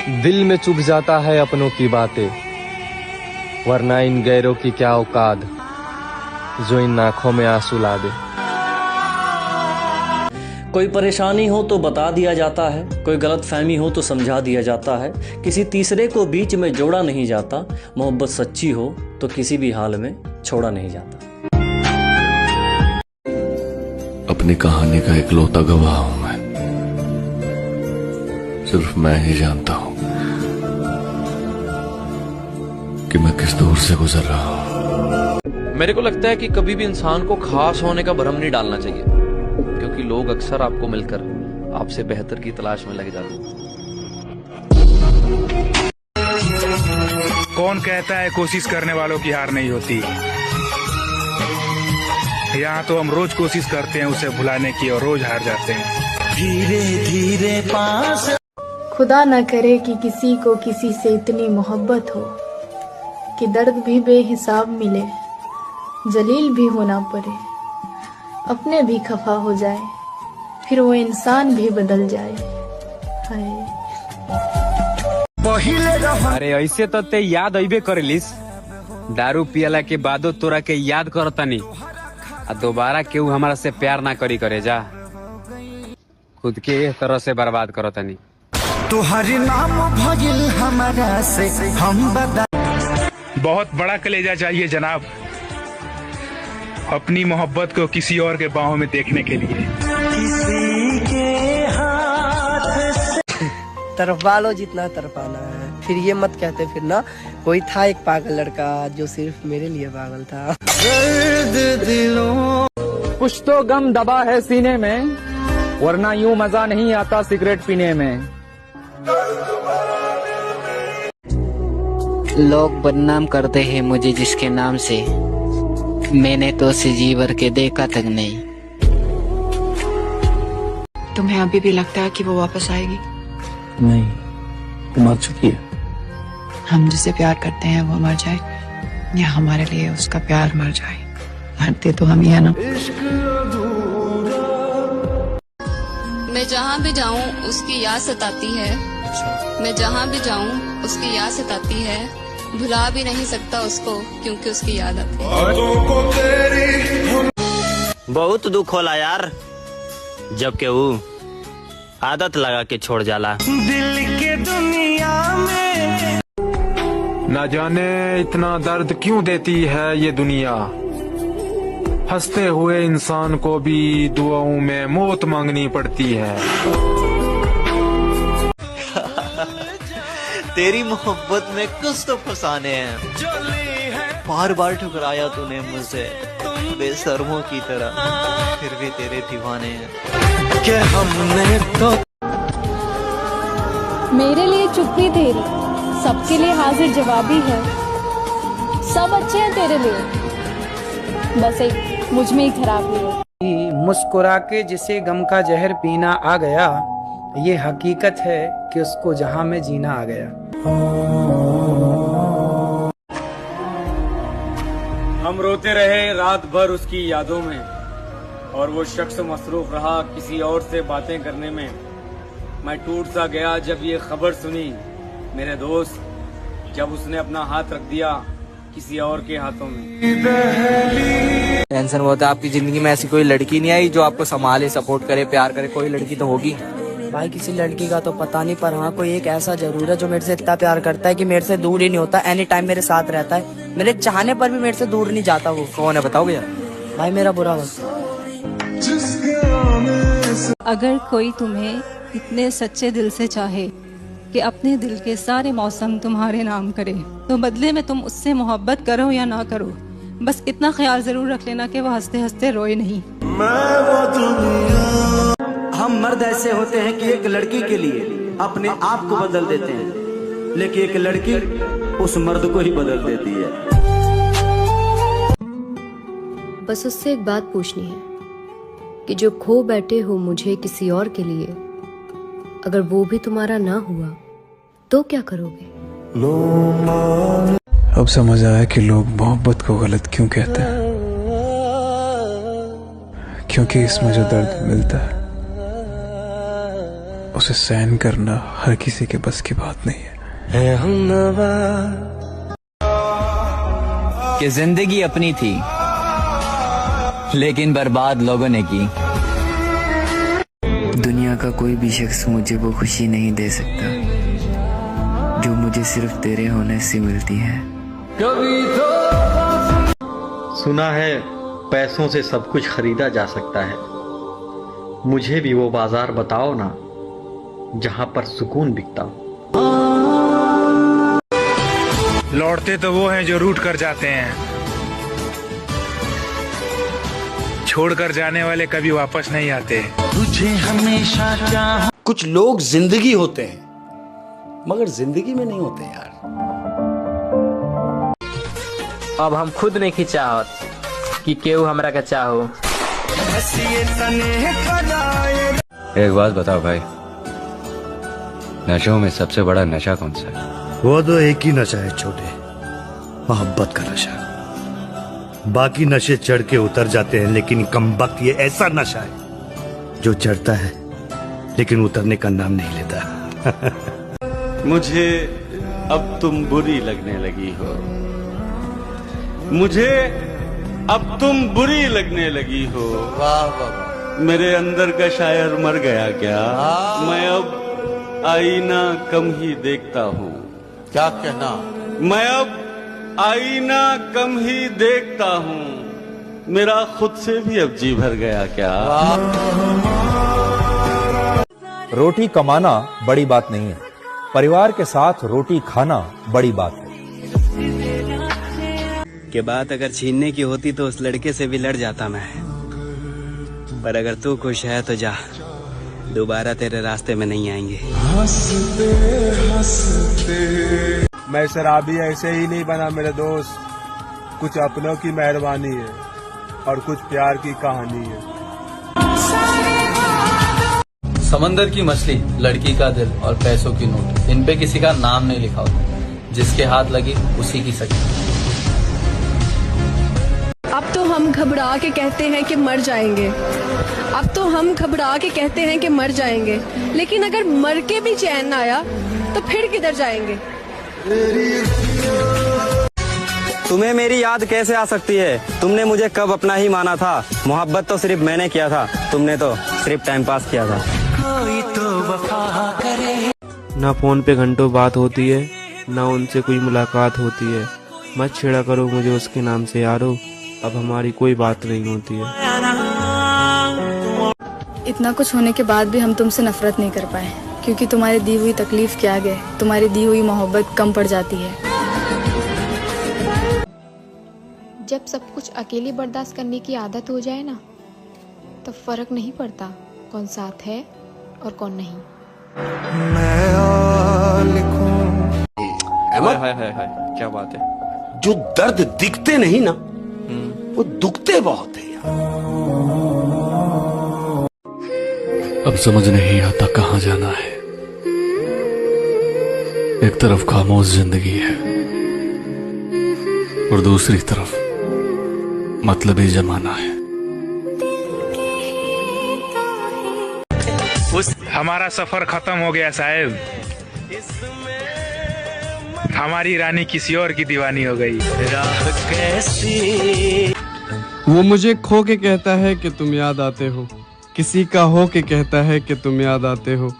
दिल में चुभ जाता है अपनों की बातें, वरना इन गैरों की क्या औकात जो इन आंखों में आंसू ला दे। कोई परेशानी हो तो बता दिया जाता है, कोई गलत फहमी हो तो समझा दिया जाता है, किसी तीसरे को बीच में जोड़ा नहीं जाता, मोहब्बत सच्ची हो तो किसी भी हाल में छोड़ा नहीं जाता। अपनी कहानी का इकलौता गवाह हूं मैं, सिर्फ मैं ही जानता हूं कि मैं किस दौर से गुजर रहा हूं। मेरे को लगता है कि कभी भी इंसान को खास होने का भ्रम नहीं डालना चाहिए, क्योंकि लोग अक्सर आपको मिलकर आपसे बेहतर की तलाश में लग जाते हैं। कौन कहता है कोशिश करने वालों की हार नहीं होती। यहाँ तो हम रोज कोशिश करते हैं उसे भुलाने की और रोज हार जाते हैं। धीरे धीरे पास। खुदा न करे कि किसी को किसी से इतनी मोहब्बत हो कि दर्द भी बेहिसाब मिले, जलील भी होना पड़े, अपने भी खफा हो जाए, फिर वो इंसान भी बदल जाए। हाय अरे ऐसे तो ते याद अबे करेलिस, दारू पियला के बादो तोरा के याद करतनी आ दोबारा केहू हमारा से प्यार ना करी करे जा, खुद के इस तरह से बर्बाद करतनी। तुहरी नाम भजिल हमारा से हम बता। बहुत बड़ा कलेजा चाहिए जनाब अपनी मोहब्बत को किसी और के बाहों में देखने के लिए। किसी के हाथ से तरफा लो जितना तरफाना है, फिर ये मत कहते फिर ना कोई था एक पागल लड़का जो सिर्फ मेरे लिए पागल था। दर्द दिलों कुछ तो गम दबा है सीने में, वरना यूं मजा नहीं आता सिगरेट पीने में। लोग बदनाम करते हैं मुझे जिसके नाम से, मैंने तो उसे जी भर के देखा तक नहीं। तुम्हें अभी भी लगता है कि वो वापस आएगी? नहीं, वो मर चुकी है। हम जिसे प्यार करते हैं वो मर जाए या हमारे लिए उसका प्यार मर जाए, मरते तो हम ही है ना। मैं जहाँ भी जाऊँ उसकी याद सताती है, मैं जहाँ भी जाऊँ उसकी याद सताती है, भुला भी नहीं सकता उसको क्योंकि उसकी याद आती है। बहुत दुख होला यार जब के वो आदत लगा के छोड़ जाला। दिल के दुनिया में न जाने इतना दर्द क्यों देती है ये दुनिया, हंसते हुए इंसान को भी दुआओं में मौत मांगनी पड़ती है। तेरी मोहब्बत में कुछ तो फसाने हैं, बार बार ठुकराया तूने मुझसे बेशर्मों की तरह, फिर भी तेरे दीवाने हैं कि हमने तो। मेरे लिए चुप्पी तेरी सबके लिए हाजिर जवाबी है, सब अच्छे हैं तेरे लिए, बस एक मुझ में ही खराबी है। मुस्कुरा के जिसे गम का जहर पीना आ गया, ये हकीकत है कि उसको जहां में जीना आ गया। हम रोते रहे रात भर उसकी यादों में, और वो शख्स मसरूफ रहा किसी और से बातें करने में। मैं टूट सा गया जब ये खबर सुनी मेरे दोस्त, जब उसने अपना हाथ रख दिया किसी और के हाथों में। टेंशन बहुत है, आपकी जिंदगी में ऐसी कोई लड़की नहीं आई जो आपको संभाले, सपोर्ट करे, प्यार करे? कोई लड़की तो होगी भाई। किसी लड़की का तो पता नहीं, पर हाँ कोई एक ऐसा जरूर है जो मेरे से इतना प्यार करता है कि मेरे से दूर ही नहीं होता, एनी टाइम मेरे साथ रहता है, मेरे चाहने पर भी मेरे से दूर नहीं जाता। वो कौन है बताओ भैया? भाई मेरा बुरा वक्त। अगर कोई तुम्हें इतने सच्चे दिल से चाहे कि अपने दिल के सारे मौसम तुम्हारे नाम करे, तो बदले में तुम उससे मोहब्बत करो या ना करो, बस इतना ख्याल जरूर रख लेना कि वो हंसते हंसते रोए नहीं। हम मर्द ऐसे होते हैं कि एक लड़की के लिए अपने आप को बदल देते हैं, लेकिन एक लड़की उस मर्द को ही बदल देती है। बस उससे एक बात पूछनी है कि जो खो बैठे हो मुझे किसी और के लिए, अगर वो भी तुम्हारा ना हुआ तो क्या करोगे? अब समझ आया कि लोग मोहब्बत को गलत क्यों कहते हैं, क्योंकि इसमें जो दर्द मिलता है उसे सहन करना हर किसी के बस की बात नहीं है। कि जिंदगी अपनी थी लेकिन बर्बाद लोगों ने की। दुनिया का कोई भी शख्स मुझे वो खुशी नहीं दे सकता जो मुझे सिर्फ तेरे होने से मिलती है। सुना है पैसों से सब कुछ खरीदा जा सकता है, मुझे भी वो बाजार बताओ ना जहां पर सुकून बिकता हो। लौटते तो वो हैं जो रूठ कर जाते हैं, छोड़कर जाने वाले कभी वापस नहीं आते। तुझे हमेशा कुछ लोग जिंदगी होते हैं मगर जिंदगी में नहीं होते यार। अब हम खुद नहीं खिंचावत कि केहू हमरा का चाहो। एक बात बताओ भाई, नशों में सबसे बड़ा नशा कौन सा है? वो तो एक ही नशा है छोटे, मोहब्बत का नशा। बाकी नशे चढ़ के उतर जाते हैं, लेकिन कमबख्त ये ऐसा नशा है जो चढ़ता है लेकिन उतरने का नाम नहीं लेता। मुझे अब तुम बुरी लगने लगी हो, मुझे अब तुम बुरी लगने लगी हो। वाह वाह, मेरे अंदर का शायर मर गया क्या? मैं अब आईना कम ही देखता हूँ। क्या कहना? मैं अब आईना कम ही देखता हूँ, मेरा खुद से भी अब जी भर गया क्या? रोटी कमाना बड़ी बात नहीं है, परिवार के साथ रोटी खाना बड़ी बात है। के बात अगर छीनने की होती तो उस लड़के से भी लड़ जाता मैं, पर अगर तू खुश है तो जा, दोबारा तेरे रास्ते में नहीं आएंगे। हंसते हंसते मैं शराबी ऐसे ही नहीं बना मेरे दोस्त, कुछ अपनों की मेहरबानी है और कुछ प्यार की कहानी है। समंदर की मछली, लड़की का दिल और पैसों की नोट, इन पे किसी का नाम नहीं लिखा होता, जिसके हाथ लगी उसी की सकी। अब तो हम घबरा के कहते हैं कि मर जाएंगे, अब तो हम घबरा के कहते हैं कि मर जाएंगे, लेकिन अगर मर के भी चैन ना आया तो फिर किधर जाएंगे? तुम्हें मेरी याद कैसे आ सकती है? तुमने मुझे कब अपना ही माना था? मोहब्बत तो सिर्फ मैंने किया था, तुमने तो सिर्फ टाइम पास किया था। कोई तो वफा करे। ना फोन पे घंटों बात होती है, ना उनसे कोई मुलाकात होती है। मत छेड़ा करो मुझे उसके नाम से यारो, अब हमारी कोई बात नहीं होती है। इतना कुछ होने के बाद भी हम तुमसे नफरत नहीं कर पाए, क्योंकि तुम्हारी दी हुई तकलीफ के आगे तुम्हारी दी हुई मोहब्बत कम पड़ जाती है। जब सब कुछ अकेले बर्दाश्त करने की आदत हो जाए ना, तो फर्क नहीं पड़ता कौन साथ है और कौन नहीं। हाय क्या बात है? जो दर्द दिखते नहीं ना वो दुखते बहुत है यार। अब समझ नहीं आता कहाँ जाना है। एक तरफ खामोश जिंदगी है और दूसरी तरफ मतलबी जमाना है। हमारा सफर खत्म हो गया साहब, हमारी रानी किसी और की दीवानी हो गई। वो मुझे खो के कहता है कि तुम याद आते हो, किसी का हो के कहता है कि तुम याद आते हो।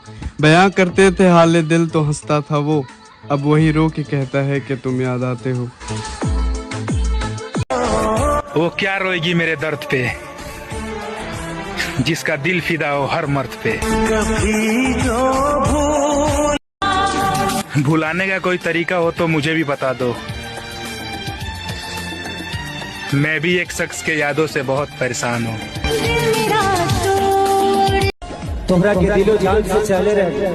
बयां करते थे हाले दिल तो हंसता था वो, अब वही रो के कहता है कि तुम याद आते हो। वो क्या रोएगी मेरे दर्द पे, जिसका दिल फिदा हो हर मर्द पे। भुलाने का कोई तरीका हो तो मुझे भी बता दो, मैं भी एक शख्स के यादों से बहुत परेशान हूँ। तुम्हारा के दिलो जान से चले रहे,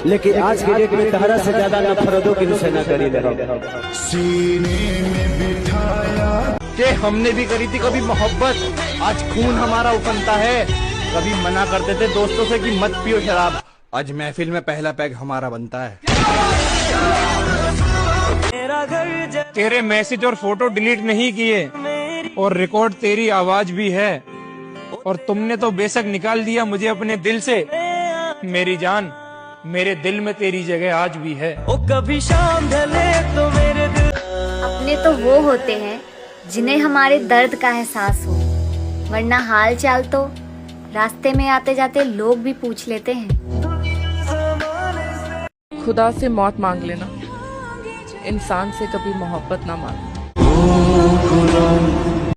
लेकिन आज के डेट में तहरा से ज्यादा नफरतों की निशाना करी कि हमने भी करी थी कभी मोहब्बत, आज खून हमारा उफनता है। कभी मना करते थे दोस्तों से कि मत पियो शराब, आज महफिल में पहला पैग हमारा बनता है। तेरे मैसेज और फोटो डिलीट नहीं किए और रिकॉर्ड तेरी आवाज भी है, और तुमने तो बेशक निकाल दिया मुझे अपने दिल से, मेरी जान मेरे दिल में तेरी जगह आज भी है। ओ कभी शाम ढले तो मेरे दिल। अपने तो वो होते हैं जिन्हें हमारे दर्द का एहसास हो, वरना हाल चाल तो रास्ते में आते जाते लोग भी पूछ लेते हैं। खुदा से मौत मांग लेना, इंसान से कभी मोहब्बत ना मांगना।